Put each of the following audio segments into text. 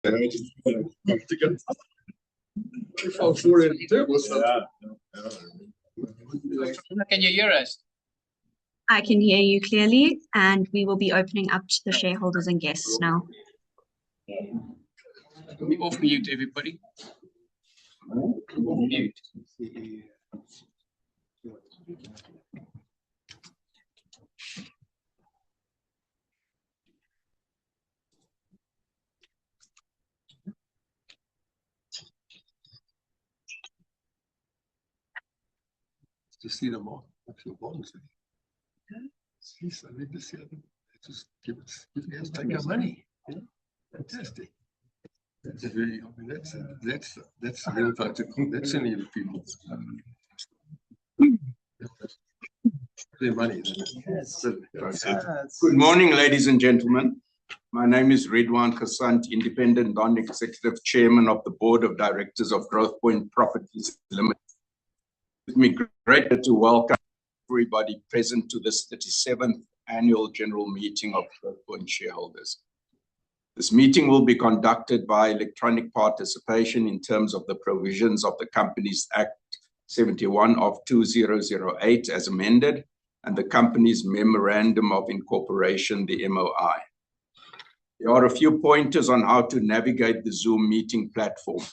Can you hear us? I can hear you clearly, and we will be opening up to the shareholders and guests now. Let me off mute, everybody. Mute. To see them all, actual bonds. Jeez, I need to see them. Just give us take our money. Yeah? Fantastic. That's a very, I mean, that's real practical. That's any of the people. Their money. Good morning, ladies and gentlemen. My name is Ridwan Khasant, Independent Non-Executive Chairman of the Board of Directors of Growthpoint Properties Limited. It's me great to welcome everybody present to this 37th Annual General Meeting of Growthpoint shareholders. This meeting will be conducted by electronic participation in terms of the provisions of the Companies Act 71 of 2008 as amended, and the company's Memorandum of Incorporation, the MOI. There are a few pointers on how to navigate the Zoom meeting platform.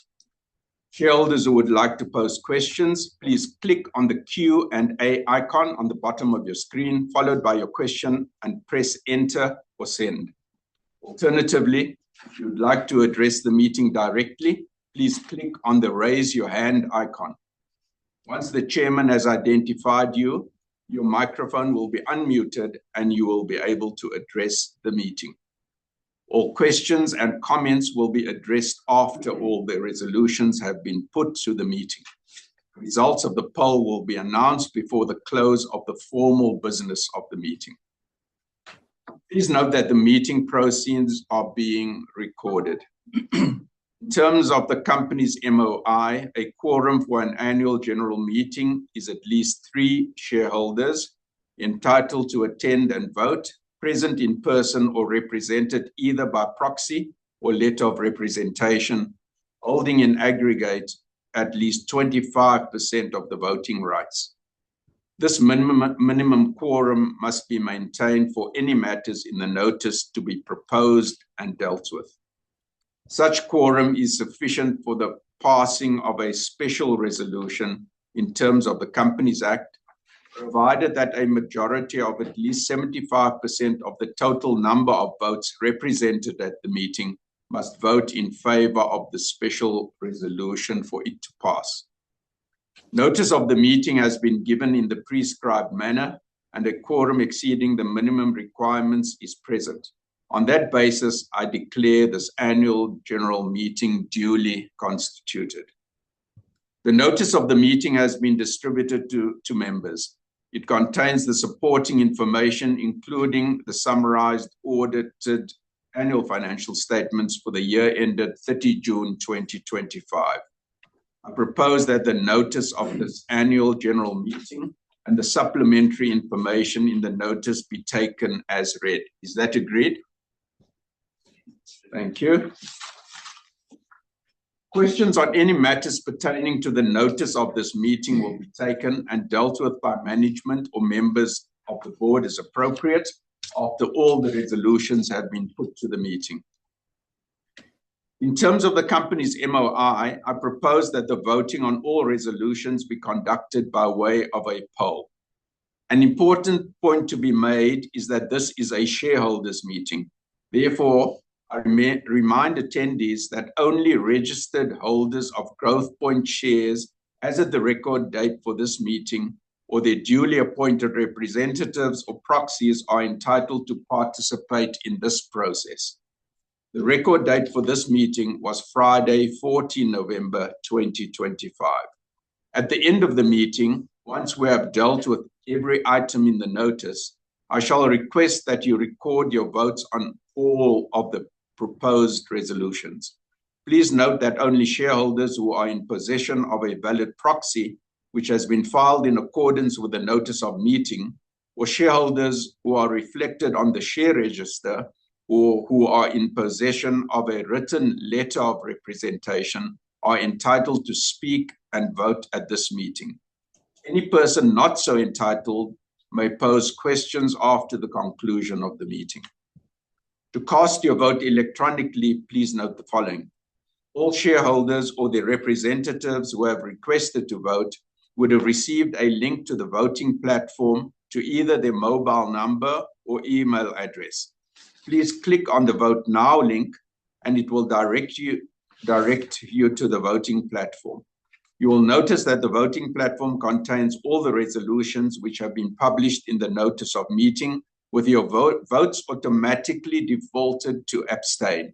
Shareholders who would like to pose questions, please click on the Q&A icon on the bottom of your screen, followed by your question, and press enter or send. Alternatively, if you would like to address the meeting directly, please click on the raise your hand icon. Once the chairman has identified you, your microphone will be unmuted and you will be able to address the meeting. All questions and comments will be addressed after all the resolutions have been put to the meeting. Results of the poll will be announced before the close of the formal business of the meeting. Please note that the meeting proceedings are being recorded. In terms of the company's MOI, a quorum for an annual general meeting is at least 3 shareholders entitled to attend and vote, present in person or represented either by proxy or letter of representation, holding in aggregate at least 25% of the voting rights. This minimum quorum must be maintained for any matters in the notice to be proposed and dealt with. Such quorum is sufficient for the passing of a special resolution in terms of the Companies Act, provided that a majority of at least 75% of the total number of votes represented at the meeting must vote in favor of the special resolution for it to pass. Notice of the meeting has been given in the prescribed manner, and a quorum exceeding the minimum requirements is present. On that basis, I declare this annual general meeting duly constituted. The notice of the meeting has been distributed to members. It contains the supporting information, including the summarized audited annual financial statements for the year ended 30 June 2025. I propose that the notice of this annual general meeting and the supplementary information in the notice be taken as read. Is that agreed? Thank you. Questions on any matters pertaining to the notice of this meeting will be taken and dealt with by management or members of the board as appropriate after all the resolutions have been put to the meeting. In terms of the company's MOI, I propose that the voting on all resolutions be conducted by way of a poll. An important point to be made is that this is a shareholders' meeting. Therefore, I remind attendees that only registered holders of Growthpoint shares as at the record date for this meeting or their duly appointed representatives or proxies are entitled to participate in this process. The record date for this meeting was Friday, 14 November 2025. At the end of the meeting, once we have dealt with every item in the notice, I shall request that you record your votes on all of the proposed resolutions. Please note that only shareholders who are in possession of a valid proxy, which has been filed in accordance with the notice of meeting, or shareholders who are reflected on the share register or who are in possession of a written letter of representation are entitled to speak and vote at this meeting. Any person not so entitled may pose questions after the conclusion of the meeting. To cast your vote electronically, please note the following. All shareholders or their representatives who have requested to vote would have received a link to the voting platform to either their mobile number or email address. Please click on the Vote Now link and it will direct you to the voting platform. You will notice that the voting platform contains all the resolutions which have been published in the notice of meeting, with your votes automatically defaulted to abstain.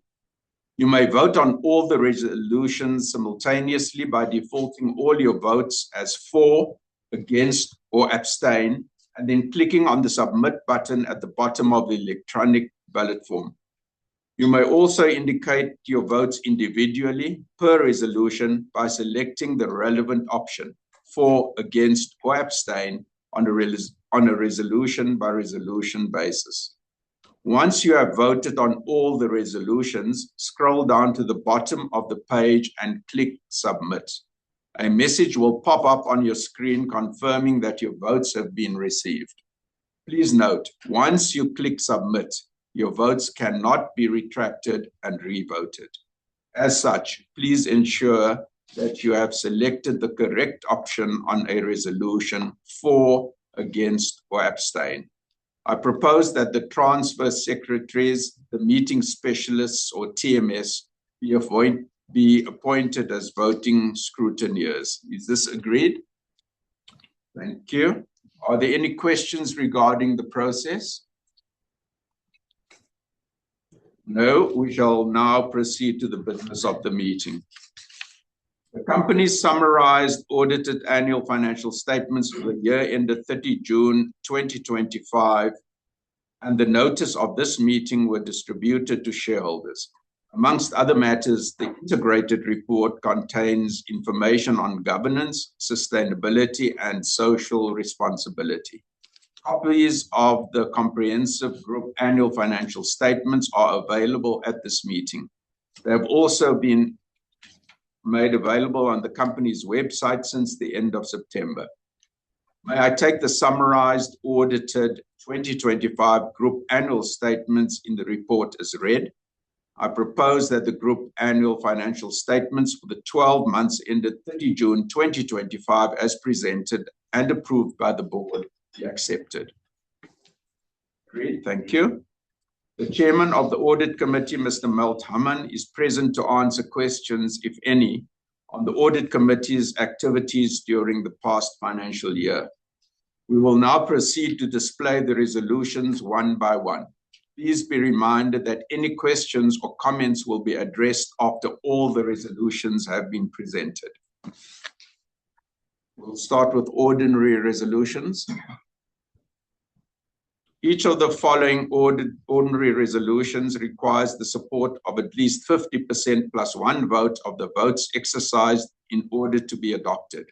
You may vote on all the resolutions simultaneously by defaulting all your votes as for, against, or abstain, and then clicking on the Submit button at the bottom of the electronic ballot form. You may also indicate your votes individually per resolution by selecting the relevant option, for, against, or abstain, on a resolution by resolution basis. Once you have voted on all the resolutions, scroll down to the bottom of the page and click Submit. A message will pop up on your screen confirming that your votes have been received. Please note, once you click Submit, your votes cannot be retracted and re-voted. As such, please ensure that you have selected the correct option on a resolution, for, against, or abstain. I propose that the transfer secretaries, the meeting specialists or TMS be appointed as voting scrutineers. Is this agreed? Thank you. Are there any questions regarding the process? No, we shall now proceed to the business of the meeting. The company's summarized audited annual financial statements for the year ended 30 June 2025 and the notice of this meeting were distributed to shareholders. Amongst other matters, the integrated report contains information on governance, sustainability, and social responsibility. Copies of the comprehensive group annual financial statements are available at this meeting. They have also been made available on the company's website since the end of September. May I take the summarized audited 2025 group annual statements in the report as read? I propose that the group annual financial statements for the 12 months ended 30 June 2025 as presented and approved by the board be accepted. Great, thank you. The chairman of the audit committee, Mr. Milt Hamman, is present to answer questions, if any, on the audit committee's activities during the past financial year. We will now proceed to display the resolutions one by one. Please be reminded that any questions or comments will be addressed after all the resolutions have been presented. We'll start with ordinary resolutions. Each of the following ordinary resolutions requires the support of at least 50% plus one vote of the votes exercised in order to be adopted.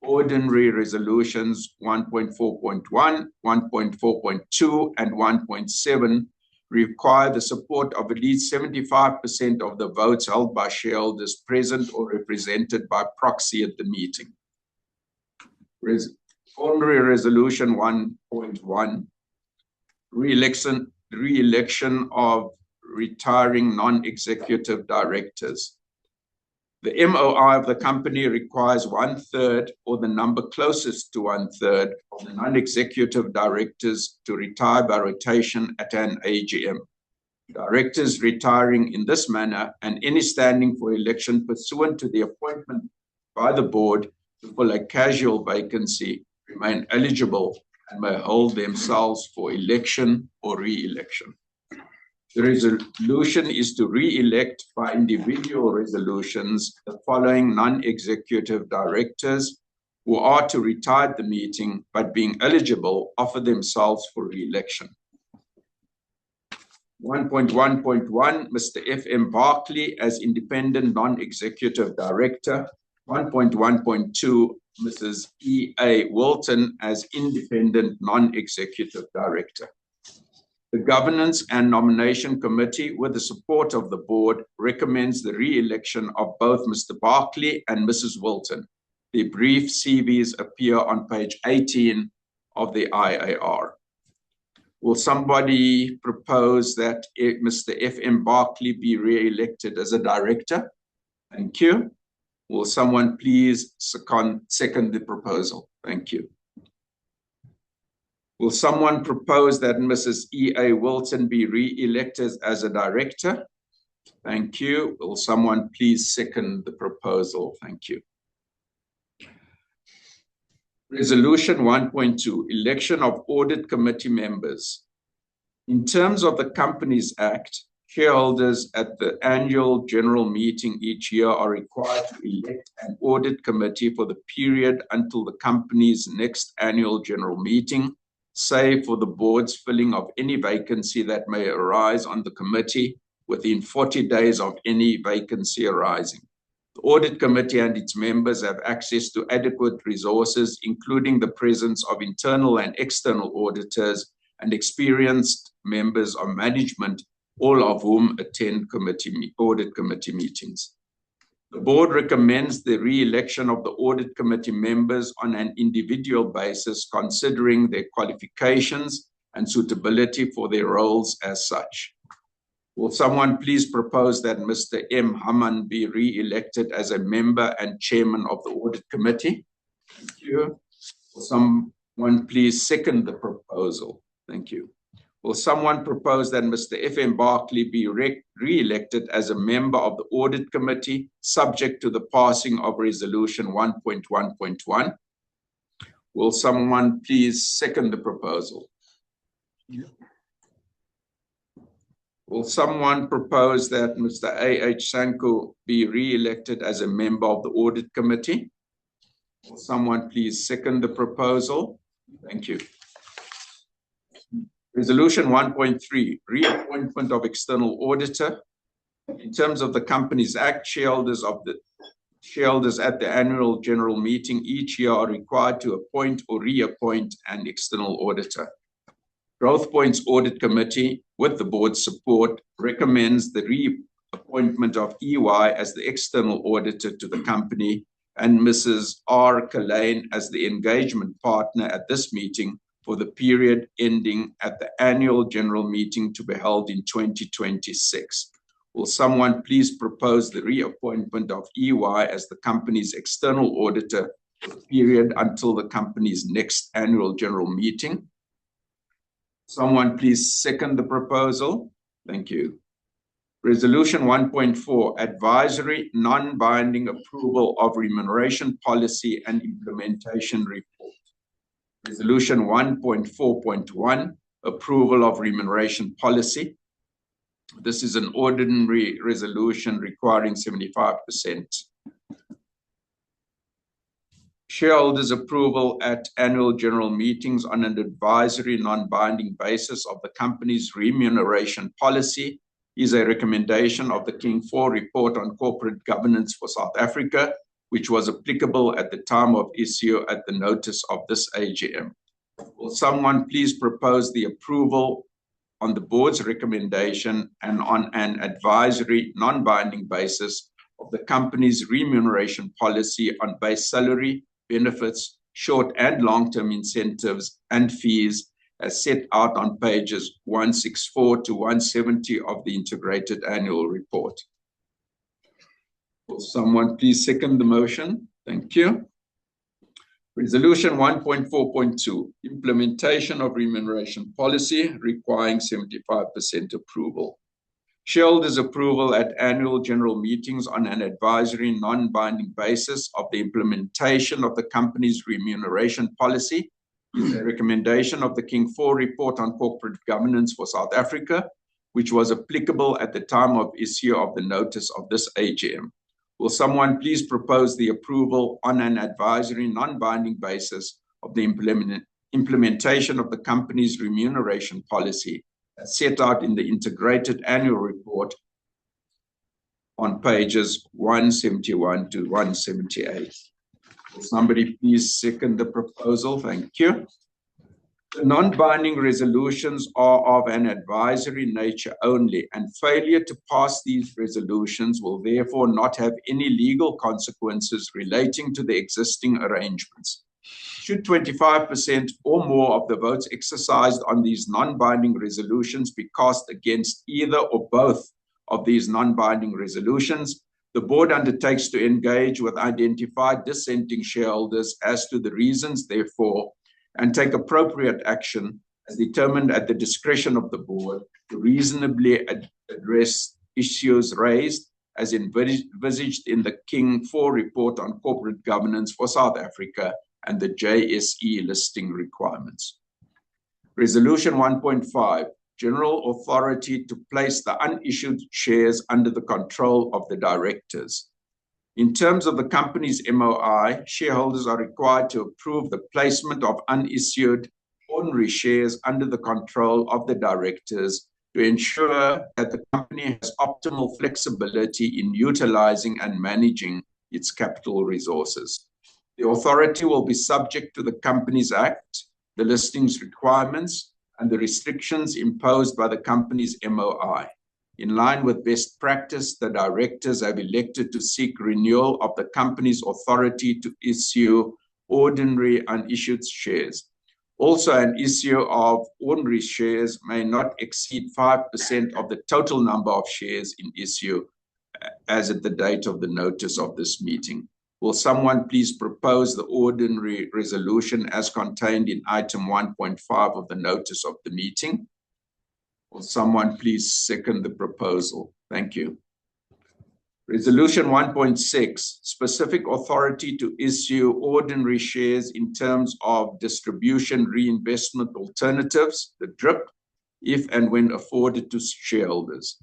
Ordinary resolutions 1.4.1, 1.4.2, and 1.7 require the support of at least 75% of the votes held by shareholders present or represented by proxy at the meeting. Ordinary resolution 1.1, re-election of retiring non-executive directors. The MOI of the company requires 1/3 or the number closest to 1/3 of the non-executive directors to retire by rotation at an AGM. Directors retiring in this manner and any standing for election pursuant to the appointment by the board to fill a casual vacancy remain eligible and may hold themselves for election or re-election. The resolution is to re-elect by individual resolutions the following non-executive directors who are to retire at the meeting but being eligible offer themselves for re-election. 1.1.1, Mr. F.M. Barkley as independent non-executive director. 1.1.2, Mrs. E.A. Wilton as independent non-executive director. The Governance and Nomination Committee, with the support of the board, recommends the re-election of both Mr. Barkley and Mrs. Wilton. The brief CVs appear on page 18 of the IAR. Will somebody propose that Mr. F.M. Barkley be re-elected as a director? Thank you. Will someone please second the proposal? Thank you. Will someone propose that Mrs. E.A. Wilton be re-elected as a director? Thank you. Will someone please second the proposal? Thank you. Resolution 1.2, election of audit committee members. In terms of the Companies Act, shareholders at the annual general meeting each year are required to elect an audit committee for the period until the company's next annual general meeting, save for the board's filling of any vacancy that may arise on the committee within 40 days of any vacancy arising. The audit committee and its members have access to adequate resources, including the presence of internal and external auditors and experienced members of management, all of whom attend audit committee meetings. The board recommends the re-election of the audit committee members on an individual basis, considering their qualifications and suitability for their roles as such. Will someone please propose that Mr. M. Haman be re-elected as a member and chairman of the audit committee? Thank you. Will someone please second the proposal? Thank you. Will someone propose that Mr. F.M. Barkley be re-elected as a member of the audit committee, subject to the passing of resolution 1.1.1? Will someone please second the proposal? Yeah. Will someone propose that Mr. A.H. Sanko be re-elected as a member of the audit committee? Will someone please second the proposal? Thank you. Resolution 1.3, reappointment of external auditor. In terms of the Companies Act, shareholders at the annual general meeting each year are required to appoint or reappoint an external auditor. Growthpoint's audit committee, with the board's support, recommends the reappointment of EY as the external auditor to the company and Mrs. R. Kalane as the engagement partner at this meeting for the period ending at the annual general meeting to be held in 2026. Will someone please propose the reappointment of EY as the company's external auditor for the period until the company's next annual general meeting? Someone please second the proposal. Thank you. Resolution 1.4, advisory non-binding approval of remuneration policy and implementation report. Resolution 1.4.1, approval of remuneration policy. This is an ordinary resolution requiring 75%. Shareholders' approval at annual general meetings on an advisory non-binding basis of the company's remuneration policy is a recommendation of the King IV Report on Corporate Governance for South Africa, which was applicable at the time of issue at the notice of this AGM. Will someone please propose the approval on the board's recommendation and on an advisory non-binding basis of the company's remuneration policy on base salary, benefits, short and long-term incentives and fees as set out on pages 164 to 170 of the integrated annual report? Will someone please second the motion? Thank you. Resolution 1.4.2, implementation of remuneration policy requiring 75% approval. Shareholders' approval at annual general meetings on an advisory non-binding basis of the implementation of the company's remuneration policy is a recommendation of the King IV Report on Corporate Governance for South Africa, which was applicable at the time of issue of the notice of this AGM. Will someone please propose the approval on an advisory non-binding basis of the implementation of the company's remuneration policy as set out in the integrated annual report on pages 171 to 178? Will somebody please second the proposal? Thank you. The non-binding resolutions are of an advisory nature only, and failure to pass these resolutions will therefore not have any legal consequences relating to the existing arrangements. Should 25% or more of the votes exercised on these non-binding resolutions be cast against either or both of these non-binding resolutions, the board undertakes to engage with identified dissenting shareholders as to the reasons therefor and take appropriate action as determined at the discretion of the board to reasonably address issues raised as envisaged in the King 4 report on corporate governance for South Africa and the JSE listing requirements. Resolution 1.5, general authority to place the unissued shares under the control of the directors. In terms of the company's MOI, shareholders are required to approve the placement of unissued ordinary shares under the control of the directors to ensure that the company has optimal flexibility in utilizing and managing its capital resources. The authority will be subject to the Companies Act, the listings requirements, and the restrictions imposed by the company's MOI. In line with best practice, the directors have elected to seek renewal of the company's authority to issue ordinary unissued shares. Also, an issue of ordinary shares may not exceed 5% of the total number of shares in issue as at the date of the notice of this meeting. Will someone please propose the ordinary resolution as contained in item 1.5 of the notice of the meeting? Will someone please second the proposal? Thank you. Resolution 1.6, specific authority to issue ordinary shares in terms of distribution reinvestment alternatives, the DRIP, if and when afforded to shareholders.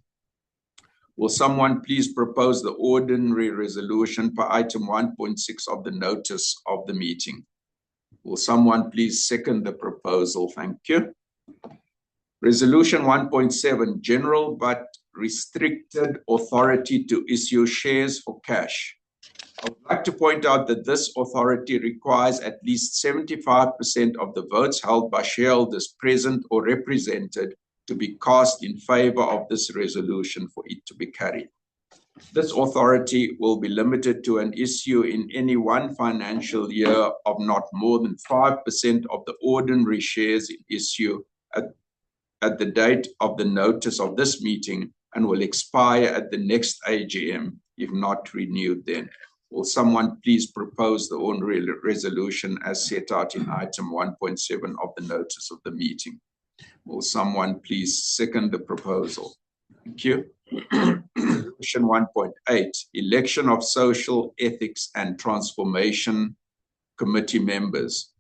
Will someone please propose the ordinary resolution per item 1.6 of the notice of the meeting? Will someone please second the proposal? Thank you. Resolution 1.7, general but restricted authority to issue shares for cash. I would like to point out that this authority requires at least 75% of the votes held by shareholders present or represented to be cast in favor of this resolution for it to be carried. This authority will be limited to an issue in any one financial year of not more than 5% of the ordinary shares in issue at the date of the notice of this meeting and will expire at the next AGM if not renewed then. Will someone please propose the ordinary resolution as set out in item 1.7 of the notice of the meeting? Will someone please second the proposal? Thank you. Resolution 1.8, election of Social, Ethics and Transformation Committee members.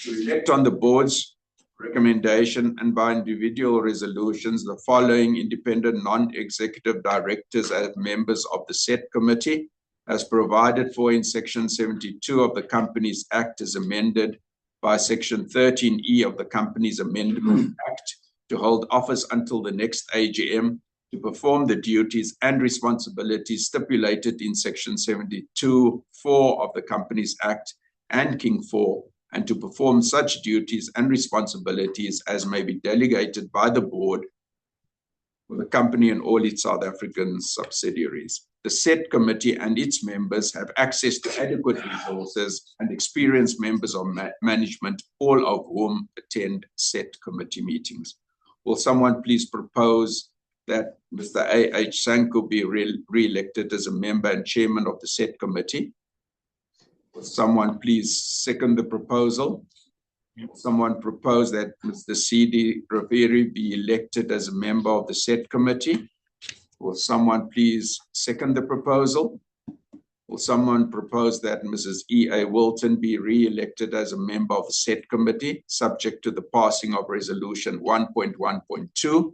To elect on the board's recommendation and by individual resolutions the following independent non-executive directors as members of the said committee, as provided for in Section 72 of the Companies Act as amended by Section 13E of the Companies Amendment Act, to hold office until the next AGM, to perform the duties and responsibilities stipulated in Section 72(4) of the Companies Act and King 4, and to perform such duties and responsibilities as may be delegated by the board for the company and all its South African subsidiaries. The said committee and its members have access to adequate resources and experienced members of management, all of whom attend said committee meetings. Will someone please propose that Mr. A.H. Sanku be re-elected as a member and chairman of the said committee? Will someone please second the proposal? Will someone propose that Mr. C.D. Raveri be elected as a member of the said committee? Will someone please second the proposal? Will someone propose that Mrs. E.A. Wilton be re-elected as a member of the said committee, subject to the passing of Resolution 1.1.2?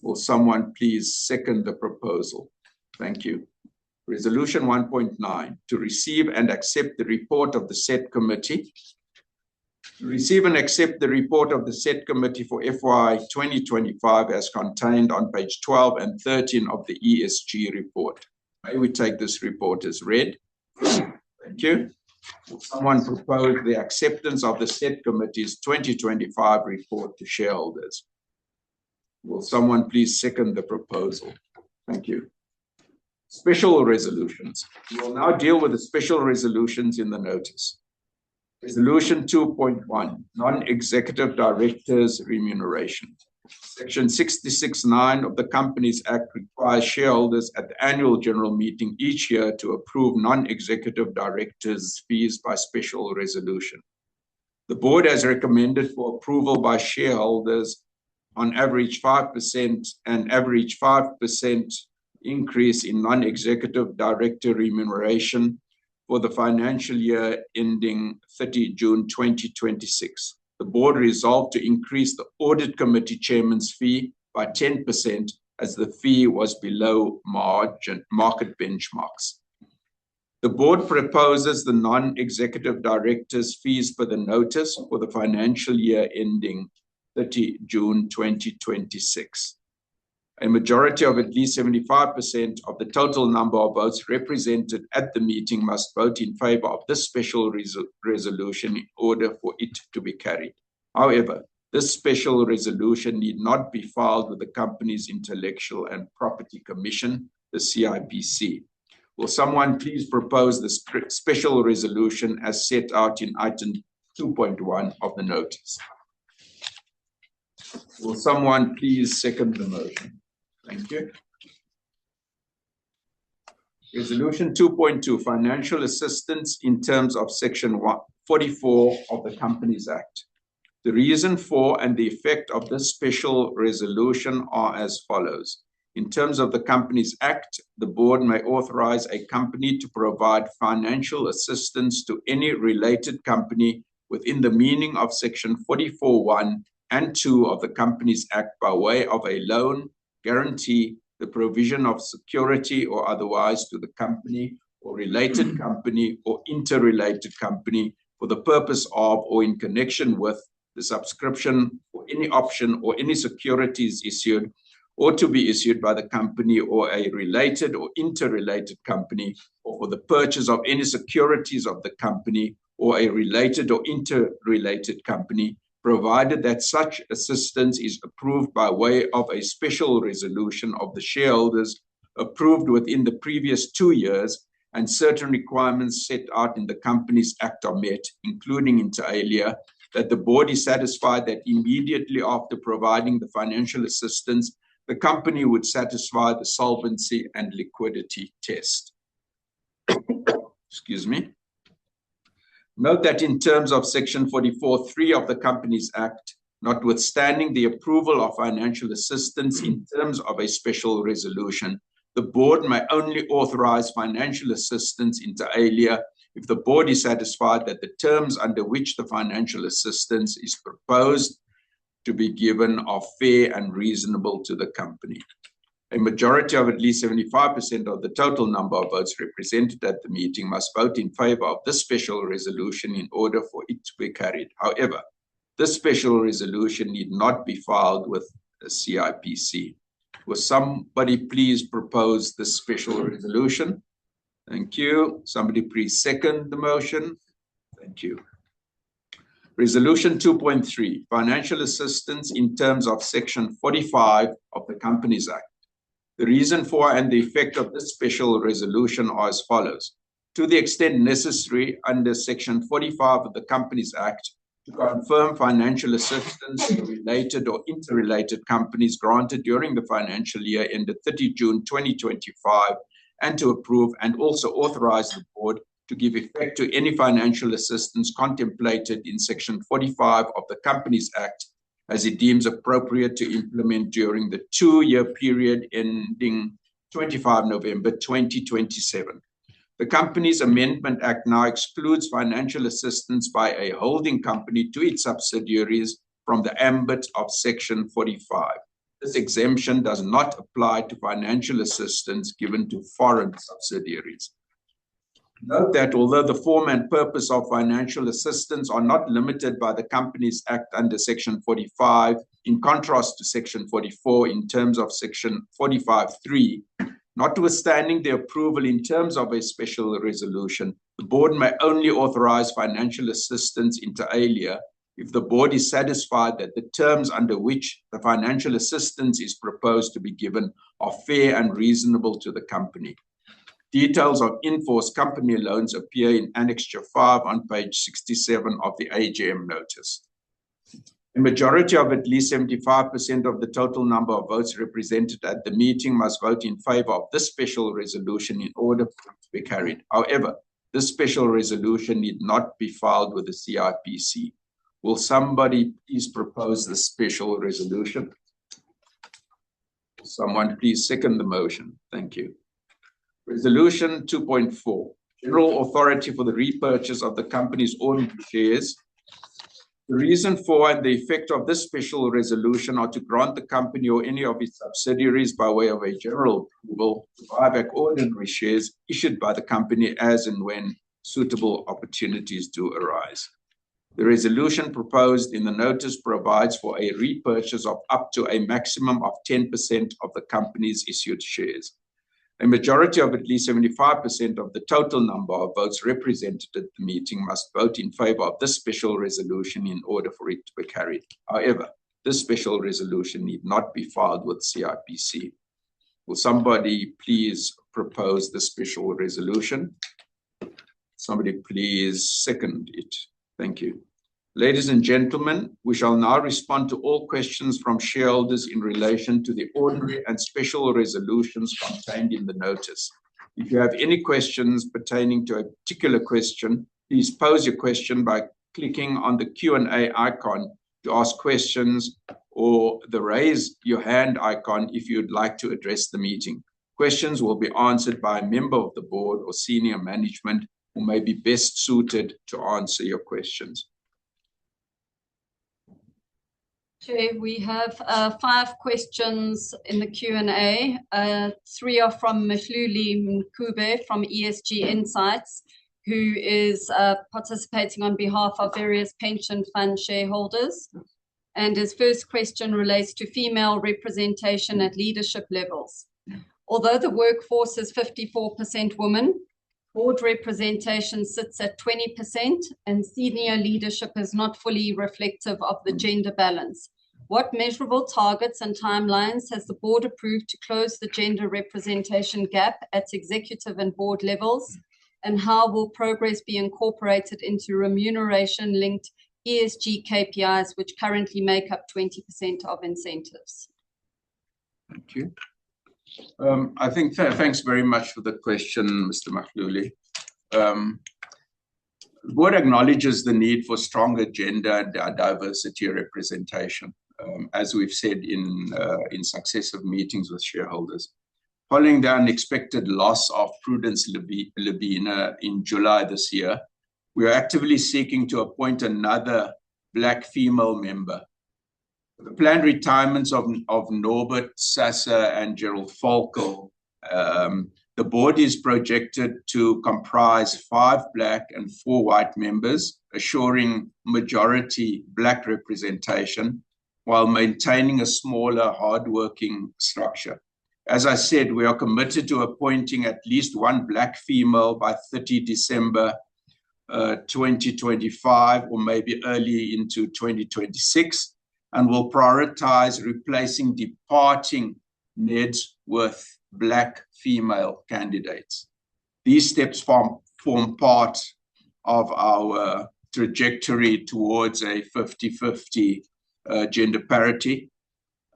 Will someone please second the proposal? Thank you. Resolution 1.9, to receive and accept the report of the said committee. To receive and accept the report of the said committee for FY 2025 as contained on page 12 and 13 of the ESG report. May we take this report as read? Thank you. Will someone propose the acceptance of the said committee's 2025 report to shareholders? Will someone please second the proposal? Thank you. Special resolutions. We will now deal with the special resolutions in the notice. Resolution 2.1, non-executive directors' remuneration. Section 66(9) of the Companies Act requires shareholders at the annual general meeting each year to approve non-executive directors' fees by special resolution. The board has recommended for approval by shareholders on average 5% and average 5% increase in non-executive director remuneration for the financial year ending 30 June 2026. The board resolved to increase the audit committee chairman's fee by 10% as the fee was below market benchmarks. The board proposes the non-executive directors' fees for the notice for the financial year ending 30 June 2026. A majority of at least 75% of the total number of votes represented at the meeting must vote in favor of this special resolution in order for it to be carried. However, this special resolution need not be filed with the company's Intellectual and Property Commission, the CIPC. Will someone please propose the special resolution as set out in item 2.1 of the notice? Will someone please second the motion? Thank you. Resolution 2.2, financial assistance in terms of section 44 of the Companies Act. The reason for and the effect of this special resolution are as follows. In terms of the Companies Act, the board may authorize a company to provide financial assistance to any related company within the meaning of section 44(1) and 2 of the Companies Act by way of a loan, guarantee, the provision of security or otherwise to the company or related company or interrelated company for the purpose of or in connection with the subscription for any option or any securities issued or to be issued by the company or a related or interrelated company, or for the purchase of any securities of the company or a related or interrelated company, provided that such assistance is approved by way of a special resolution of the shareholders approved within the previous 2 years and certain requirements set out in the Companies Act are met, including inter alia, that the board is satisfied that immediately after providing the financial assistance, the company would satisfy the solvency and liquidity test. Excuse me. Note that in terms of section 44(3) of the Companies Act, notwithstanding the approval of financial assistance in terms of a special resolution, the board may only authorize financial assistance inter alia if the board is satisfied that the terms under which the financial assistance is proposed to be given are fair and reasonable to the company. A majority of at least 75% of the total number of votes represented at the meeting must vote in favor of this special resolution in order for it to be carried. However, this special resolution need not be filed with the CIPC. Will somebody please propose this special resolution? Thank you. Somebody please second the motion. Thank you. Resolution 2.3, financial assistance in terms of section 45 of the Companies Act. The reason for and the effect of this special resolution are as follows. To the extent necessary under section 45 of the Companies Act, to confirm financial assistance to related or interrelated companies granted during the financial year ended 30 June 2025, and to approve and also authorize the board to give effect to any financial assistance contemplated in section 45 of the Companies Act as it deems appropriate to implement during the 2-year period ending 25 November 2027. The Companies Amendment Act now excludes financial assistance by a holding company to its subsidiaries from the ambit of section 45. This exemption does not apply to financial assistance given to foreign subsidiaries. Note that although the form and purpose of financial assistance are not limited by the Companies Act under section 45, in contrast to section 44 in terms of section 45(3), notwithstanding the approval in terms of a special resolution, The board may only authorize financial assistance inter alia if the board is satisfied that the terms under which the financial assistance is proposed to be given are fair and reasonable to the company. Details of in-force company loans appear in Annexure 5 on page 67 of the AGM notice. A majority of at least 75% of the total number of votes represented at the meeting must vote in favor of this special resolution in order for it to be carried. However, this special resolution need not be filed with the CIPC. Will somebody please propose this special resolution? Someone please second the motion. Thank you. Resolution 2.4, general authority for the repurchase of the company's ordinary shares. The reason for and the effect of this special resolution are to grant the company or any of its subsidiaries by way of a general approval to buy back ordinary shares issued by the company as and when suitable opportunities do arise. The resolution proposed in the notice provides for a repurchase of up to a maximum of 10% of the company's issued shares. A majority of at least 75% of the total number of votes represented at the meeting must vote in favor of this special resolution in order for it to be carried. However, this special resolution need not be filed with CIPC. Will somebody please propose the special resolution? Somebody please second it. Thank you. Ladies and gentlemen, we shall now respond to all questions from shareholders in relation to the ordinary and special resolutions contained in the notice. If you have any questions pertaining to a particular question, please pose your question by clicking on the Q&A icon to ask questions or the raise your hand icon if you'd like to address the meeting. Questions will be answered by a member of the board or senior management who may be best suited to answer your questions. Chair, we have 5 questions in the Q&A. 3 are from Mhluli Mkube from ESG Insights, who is participating on behalf of various pension fund shareholders. And his first question relates to female representation at leadership levels. Although the workforce is 54% women, board representation sits at 20% and senior leadership is not fully reflective of the gender balance. What measurable targets and timelines has the board approved to close the gender representation gap at executive and board levels? And how will progress be incorporated into remuneration-linked ESG KPIs, which currently make up 20% of incentives? Thank you. I think thanks very much for the question, Mr. Mhluli. The board acknowledges the need for stronger gender and diversity representation, as we've said in successive meetings with shareholders. Following the unexpected loss of Prudence Lebina in July this year, we are actively seeking to appoint another Black female member. The planned retirements of Norbert Sasser and Gerald Falco, the board is projected to comprise 5 Black and 4 white members, assuring majority Black representation while maintaining a smaller, hardworking structure. As I said, we are committed to appointing at least 1 Black female by 30 December 2025, or maybe early into 2026, and will prioritize replacing departing NEDs with Black female candidates. These steps form part of our trajectory towards a 50-50 gender parity,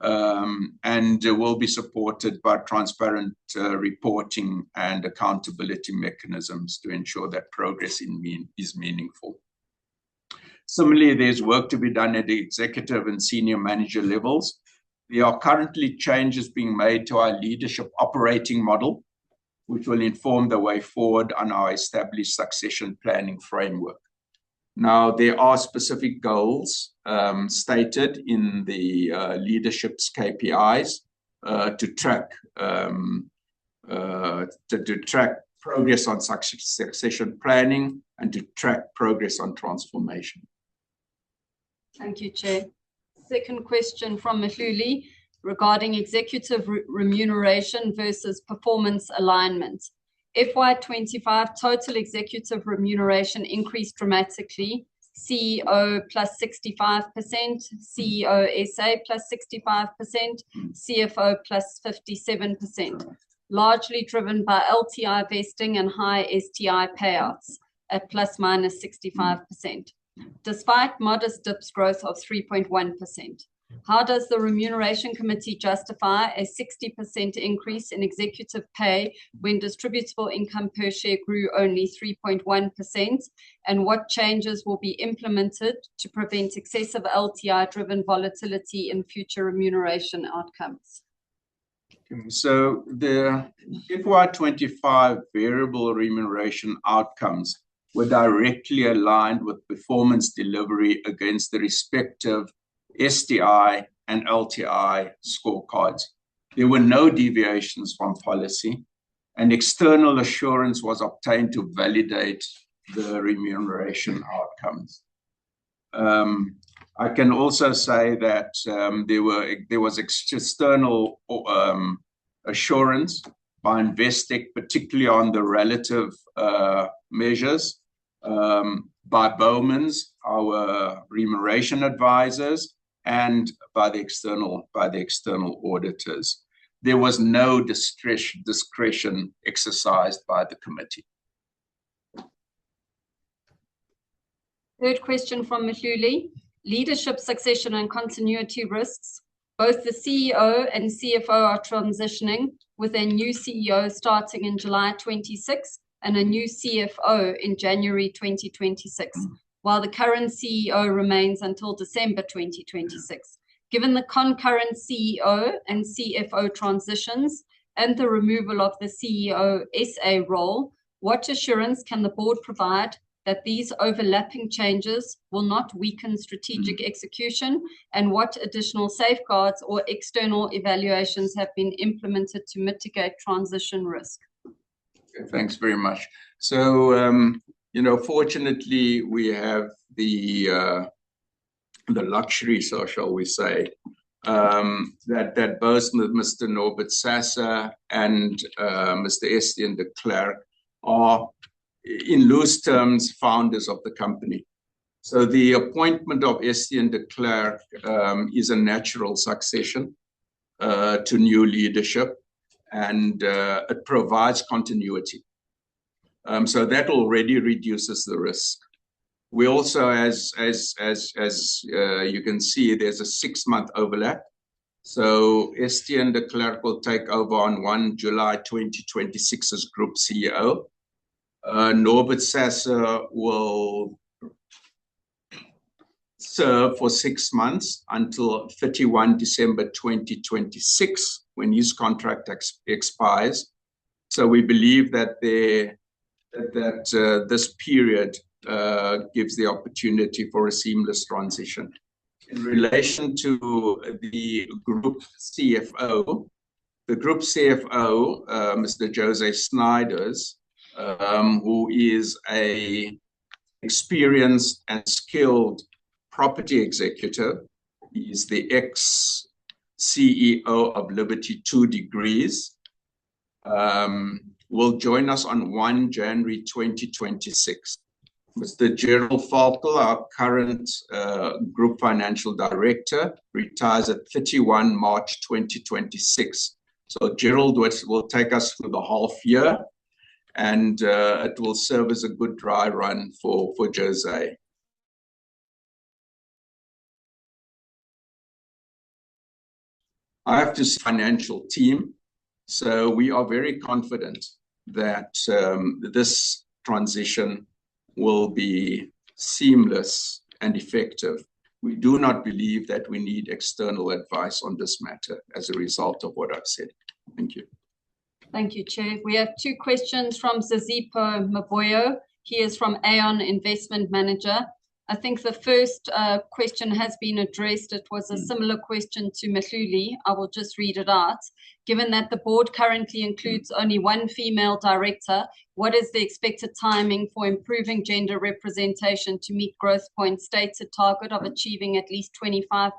and will be supported by transparent reporting and accountability mechanisms to ensure that progress is meaningful. Similarly, there's work to be done at the executive and senior manager levels. There are currently changes being made to our leadership operating model, which will inform the way forward on our established succession planning framework. Now, there are specific goals stated in the leadership's KPIs to track progress on succession planning and to track progress on transformation. Thank you, Chair. Second question from Mhluli regarding executive remuneration versus performance alignment. FY25 total executive remuneration increased dramatically. CEO plus 65%, CEO SA plus 65%, CFO plus 57%, largely driven by LTI vesting and high STI payouts at plus minus 65%, despite modest DIPS growth of 3.1%. How does the Remuneration Committee justify a 60% increase in executive pay when distributable income per share grew only 3.1%? And what changes will be implemented to prevent excessive LTI-driven volatility in future remuneration outcomes? So the FY25 variable remuneration outcomes were directly aligned with performance delivery against the respective STI and LTI scorecards. There were no deviations from policy, and external assurance was obtained to validate the remuneration outcomes. I can also say that there was external assurance by Investec, particularly on the relative measures, by Bowman's, our remuneration advisors, and by the external auditors. There was no discretion exercised by the committee. Third question from Mhluli. Leadership succession and continuity risks. Both the CEO and CFO are transitioning, with a new CEO starting in July 26 and a new CFO in January 2026. While the current CEO remains until December 2026. Given the concurrent CEO and CFO transitions and the removal of the CEO SA role, what assurance can the board provide that these overlapping changes will not weaken strategic execution, and what additional safeguards or external evaluations have been implemented to mitigate transition risk? Thanks very much. So, fortunately, we have the luxury, so shall we say, that both Mr. Norbert Sasser and Mr. Estienne de Klerk are, in loose terms, founders of the company. So the appointment of Estienne de Klerk is a natural succession to new leadership, and it provides continuity. So that already reduces the risk. We also, as you can see, there's a 6-month overlap. So Estienne de Klerk will take over on 1 July 2026 as Group CEO. Norbert Sasser will serve for 6 months until 31 December 2026, when his contract expires. So we believe that this period gives the opportunity for a seamless transition. In relation to the Group CFO, Mr. Jose Snyders, who is an experienced and skilled property executive. He is the ex-CEO of Liberty 2 Degrees. Will join us on 1 January 2026. Mr. Gerald Falkel, our current Group Financial Director, retires at 31 March 2026. So Gerald will take us through the half year, and it will serve as a good dry run for Jose. I have this financial team, so we are very confident that this transition will be seamless and effective. We do not believe that we need external advice on this matter as a result of what I've said. Thank you. Thank you, Chair. We have 2 questions from Zazipho Maboyo. He is from Aon Investment Manager. I think the first question has been addressed. It was a similar question to Mhluli. I will just read it out. Given that the board currently includes only 1 female director, what is the expected timing for improving gender representation to meet Growthpoint's stated target of achieving at least 25%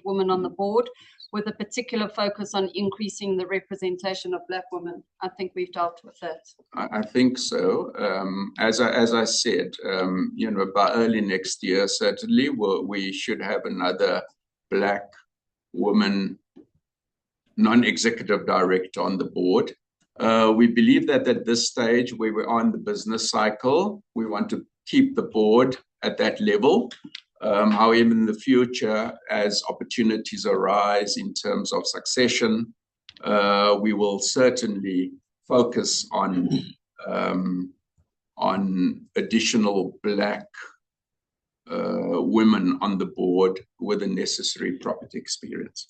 women on the board? with a particular focus on increasing the representation of Black women. I think we've dealt with that. I think so. As I said, by early next year, certainly we should have another Black woman non-executive director on the board. We believe that at this stage where we're on the business cycle, we want to keep the board at that level. However, in the future, as opportunities arise in terms of succession, we will certainly focus on additional Black women on the board with the necessary property experience.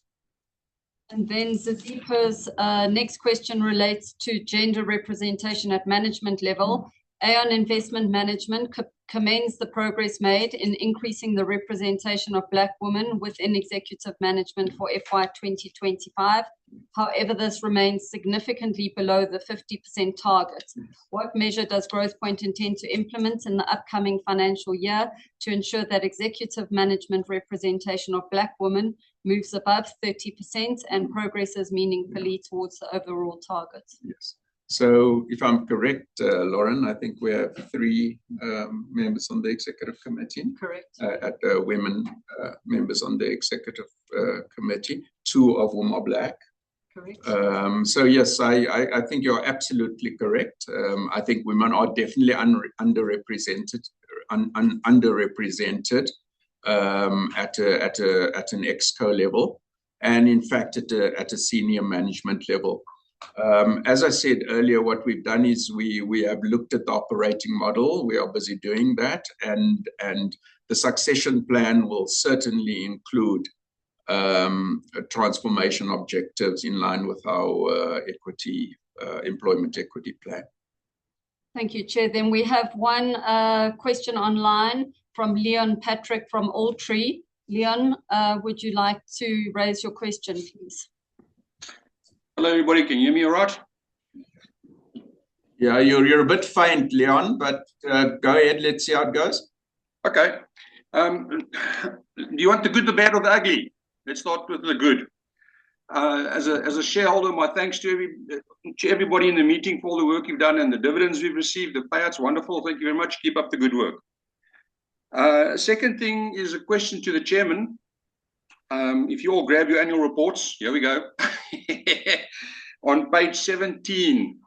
And then Zazipa's next question relates to gender representation at management level. Aon Investment Management commends the progress made in increasing the representation of Black women within executive management for FY 2025. However, this remains significantly below the 50% target. What measure does Growthpoint intend to implement in the upcoming financial year to ensure that executive management representation of Black women moves above 30% and progresses meaningfully towards the overall target? Yes. So if I'm correct, Lauren, I think we have 3 members on the executive committee. Correct. Women members on the executive committee, 2 of whom are Black. Correct. So yes, I think you're absolutely correct. I think women are definitely underrepresented at an exco level, and in fact at a senior management level. As I said earlier, what we've done is we have looked at the operating model. We are busy doing that, and the succession plan will certainly include transformation objectives in line with our employment equity plan. Thank you, Chair. Then we have one question online from Leon Patrick from Alltree. Leon, would you like to raise your question, please? Hello, everybody. Can you hear me all right? Yeah, you're a bit faint, Leon, but go ahead. Let's see how it goes. Okay. Do you want the good, the bad, or the ugly? Let's start with the good. As a shareholder, my thanks to everybody in the meeting for all the work you've done and the dividends we've received. The payouts, wonderful. Thank you very much. Keep up the good work. Second thing is a question to the chairman. If you all grab your annual reports, here we go. On page 17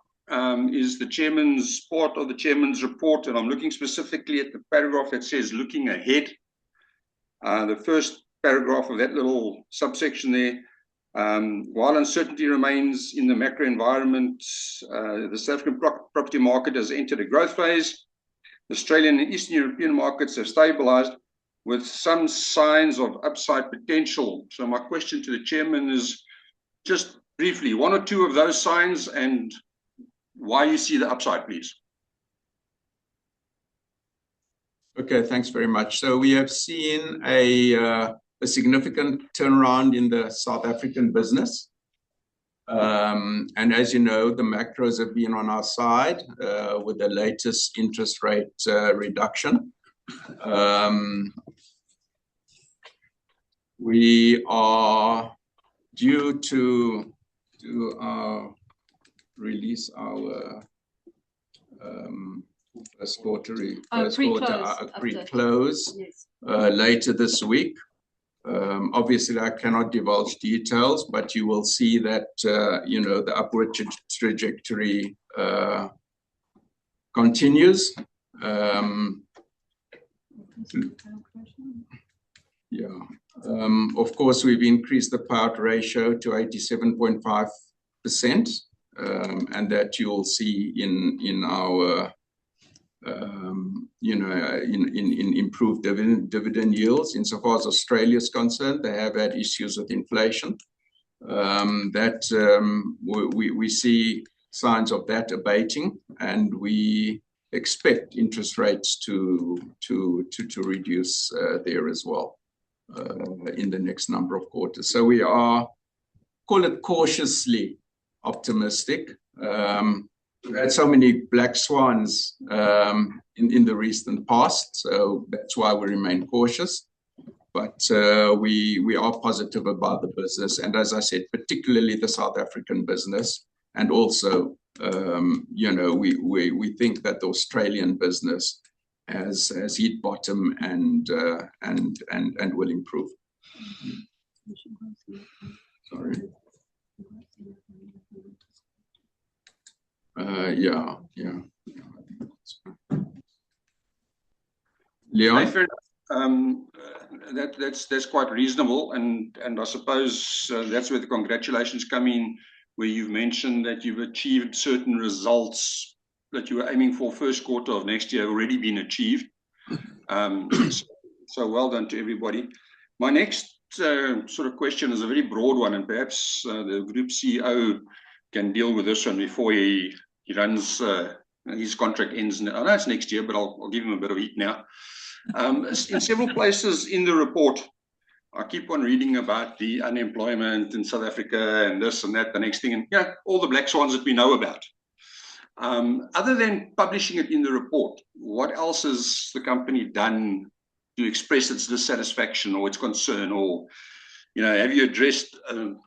is the chairman's part of the chairman's report, and I'm looking specifically at the paragraph that says looking ahead. The first paragraph of that little subsection there. While uncertainty remains in the macro environment, the South African property market has entered a growth phase. The Australian and Eastern European markets have stabilized with some signs of upside potential. So my question to the chairman is just briefly, 1 or 2 of those signs and why you see the upside, please. Okay, thanks very much. So we have seen a significant turnaround in the South African business. And as you know, the macros have been on our side with the latest interest rate reduction. We are due to release our pre-close later this week. Obviously, I cannot divulge details, but you will see that the upward trajectory continues. Of course, we've increased the payout ratio to 87.5%, and that you will see in our in improved dividend yields. Insofar as Australia is concerned, they have had issues with inflation. We see signs of that abating, and we expect interest rates to reduce there as well in the next number of quarters. So we are, call it cautiously optimistic. We've had so many black swans in the recent past, so that's why we remain cautious. we are positive about the business, and as I said, particularly the South African business, and also we think that the Australian business has hit bottom and will improve. Sorry. Yeah. Leon? Fair enough. That's quite reasonable, and I suppose that's where the congratulations come in, where you've mentioned that you've achieved certain results that you were aiming for first quarter of next year have already been achieved. So well done to everybody. My next sort of question is a very broad one, and perhaps the group CEO can deal with this one before he runs his contract ends. I know it's next year, but I'll give him a bit of heat now. In several places in the report, I keep on reading about the unemployment in South Africa and this and that, the next thing, and all the black swans that we know about. Other than publishing it in the report, what else has the company done to express its dissatisfaction or its concern, or have you addressed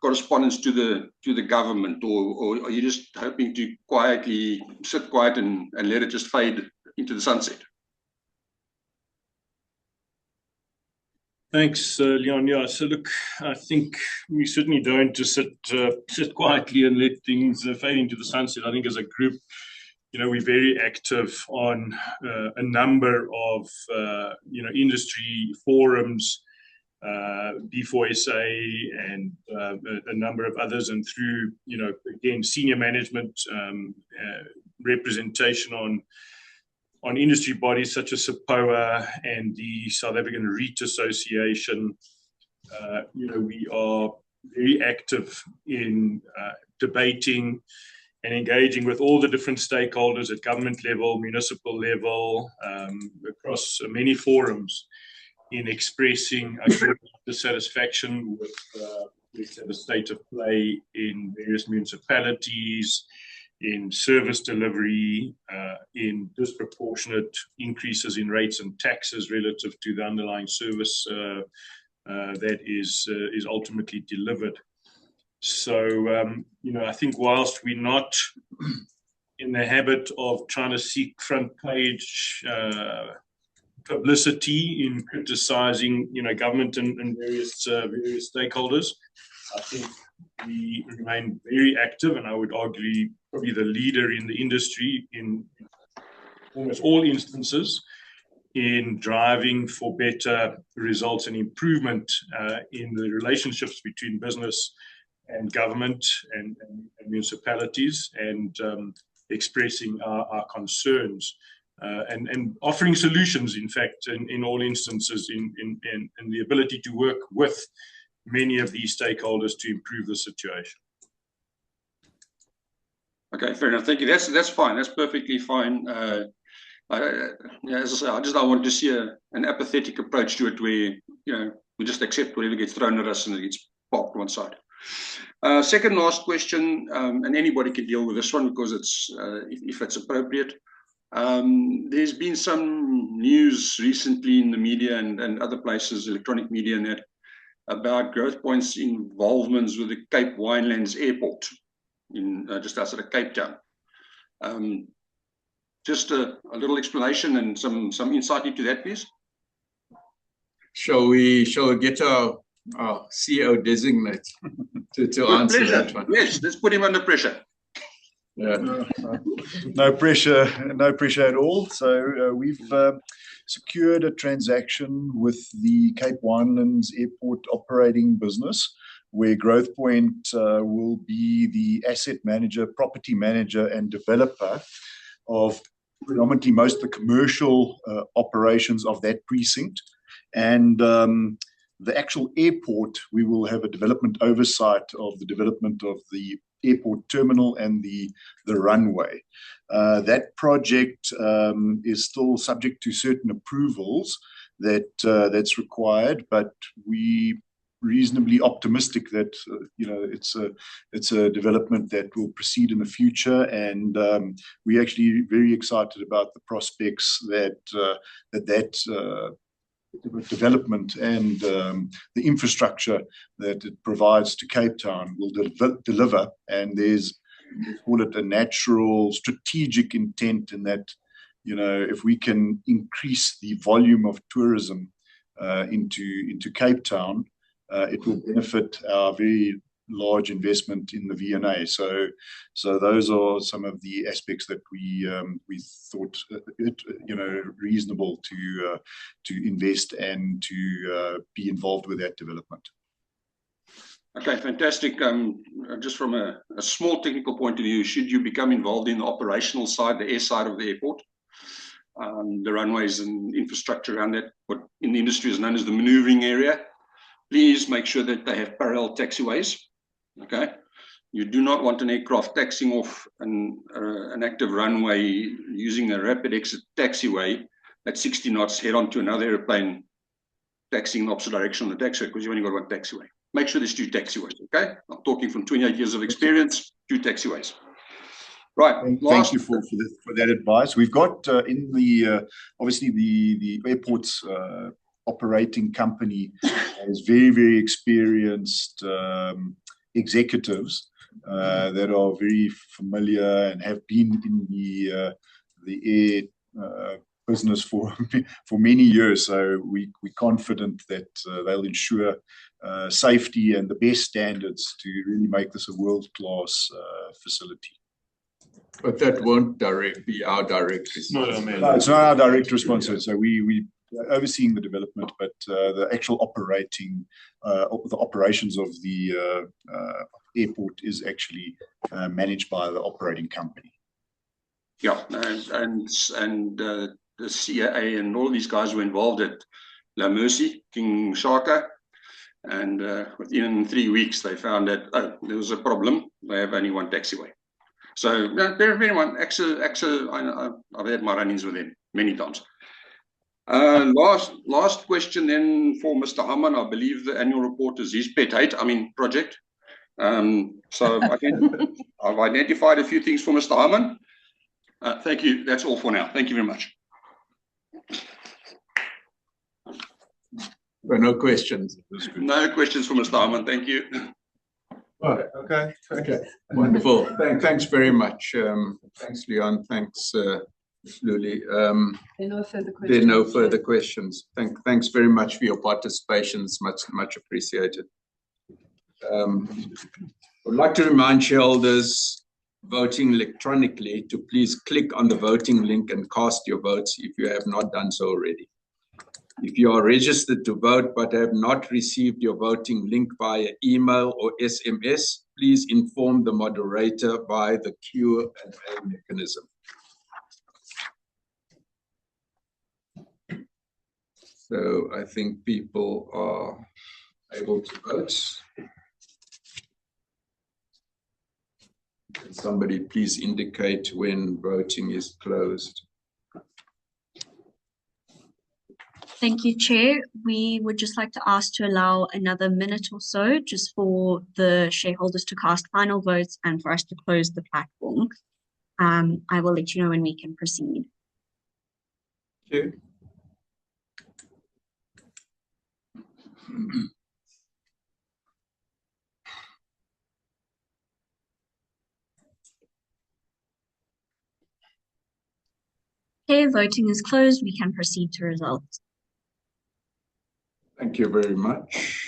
correspondence to the government, or are you just hoping to quietly sit quiet and let it just fade into the sunset? Thanks, Leon. Yeah, so look, I think we certainly don't just sit quietly and let things fade into the sunset. I think as a group, we're very active on a number of industry forums, B4SA and a number of others, and through again senior management representation on industry bodies such as SAPOA and the South African REIT Association. We are very active in debating and engaging with all the different stakeholders at government level, municipal level, across many forums in expressing dissatisfaction with the state of play in various municipalities, in service delivery, in disproportionate increases in rates and taxes relative to the underlying service that is ultimately delivered. So, I think whilst we're not in the habit of trying to seek front page publicity in criticizing, government and various stakeholders, I think we remain very active, and I would argue probably the leader in the industry in almost all instances in driving for better results and improvement in the relationships between business and government and municipalities, and expressing our concerns and offering solutions, in fact, in all instances, in the ability to work with many of these stakeholders to improve the situation. Okay, fair enough. Thank you. That's fine. That's perfectly fine. As I say, I just don't want to see an apathetic approach to it where we just accept whatever gets thrown at us and it gets parked one side. Second last question, and anybody can deal with this one because it's if it's appropriate. There's been some news recently in the media and other places, electronic media and that, about Growthpoint's involvements with the Cape Winelands Airport in just outside of Cape Town. Just a little explanation and some insight into that, please. Shall we get our CEO designate to answer that one? Yes, let's put him under pressure. Yeah. No pressure at all. So we've secured a transaction with the Cape Winelands Airport operating business, where Growthpoint will be the asset manager, property manager, and developer of predominantly most of the commercial operations of that precinct. And the actual airport, we will have a development oversight of the development of the airport terminal and the runway. That project is still subject to certain approvals that's required, but we reasonably optimistic that it's a development that will proceed in the future, and we're actually very excited about the prospects that development and the infrastructure that it provides to Cape Town will deliver. And there's, call it a natural strategic intent in that, you know, if we can increase the volume of tourism into Cape Town, it will benefit our very large investment in the V&A. So those are some of the aspects that we thought it, you know, reasonable to invest and to be involved with that development. Okay, fantastic. Just from a small technical point of view, should you become involved in the operational side, the air side of the airport, the runways and infrastructure around that, what in the industry is known as the maneuvering area, please make sure that they have parallel taxiways. Okay, you do not want an aircraft taxiing off an active runway using a rapid exit taxiway at 60 knots head on to another airplane taxiing in the opposite direction on the taxiway, because you only got one taxiway. Make sure there's 2 taxiways. Okay, I'm talking from 28 years of experience, 2 taxiways. Right. Thank you for that advice. We've got in the obviously the airport's operating company has very experienced executives that are very familiar and have been in the air business for many years. So we're confident that they'll ensure safety and the best standards to really make this a world-class facility. But that won't be our direct responsibility. No, it's not our direct responsibility. So we overseeing the development, but the actual the operations of the airport is actually managed by the operating company. Yeah, and the CAA and all of these guys were involved at La Mercy, King Shaka, and within 3 weeks they found that there was a problem. They have only one taxiway. So they're very one. AXA, I've had my run-ins with them many times. Last question then for Mr. Haman. I believe the annual report is his pet hate, project. So I've identified a few things for Mr. Haman. Thank you. That's all for now. Thank you very much. Well, no questions. No questions for Mr. Haman. Thank you. Right. Okay. Wonderful. Thanks very much. Thanks, Leon. Thanks, Luli. There are no further questions. There are no further questions. Thanks very much for your participation. It's much appreciated. I would like to remind shareholders voting electronically to please click on the voting link and cast your votes if you have not done so already. If you are registered to vote but have not received your voting link via email or SMS, please inform the moderator by the Q&A mechanism. So I think people are able to vote. Can somebody please indicate when voting is closed? Thank you, Chair. We would just like to ask to allow another minute or so just for the shareholders to cast final votes and for us to close the platform. I will let you know when we can proceed. Thank you. Okay, voting is closed. We can proceed to results. Thank you very much.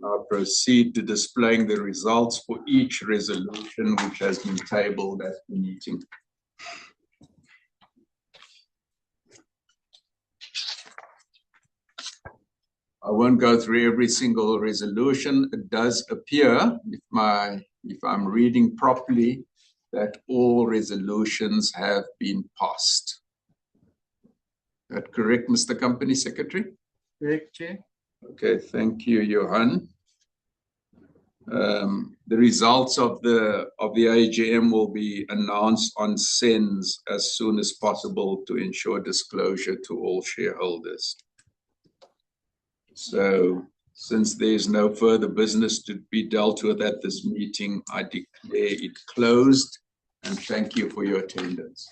I'll proceed to displaying the results for each resolution which has been tabled at the meeting. I won't go through every single resolution. It does appear, if I'm reading properly, that all resolutions have been passed. Is that correct, Mr. Company Secretary? Correct, Chair. Okay, thank you, Johan. The results of the AGM will be announced on SENS as soon as possible to ensure disclosure to all shareholders. So, since there's no further business to be dealt with at this meeting, I declare it closed, and thank you for your attendance.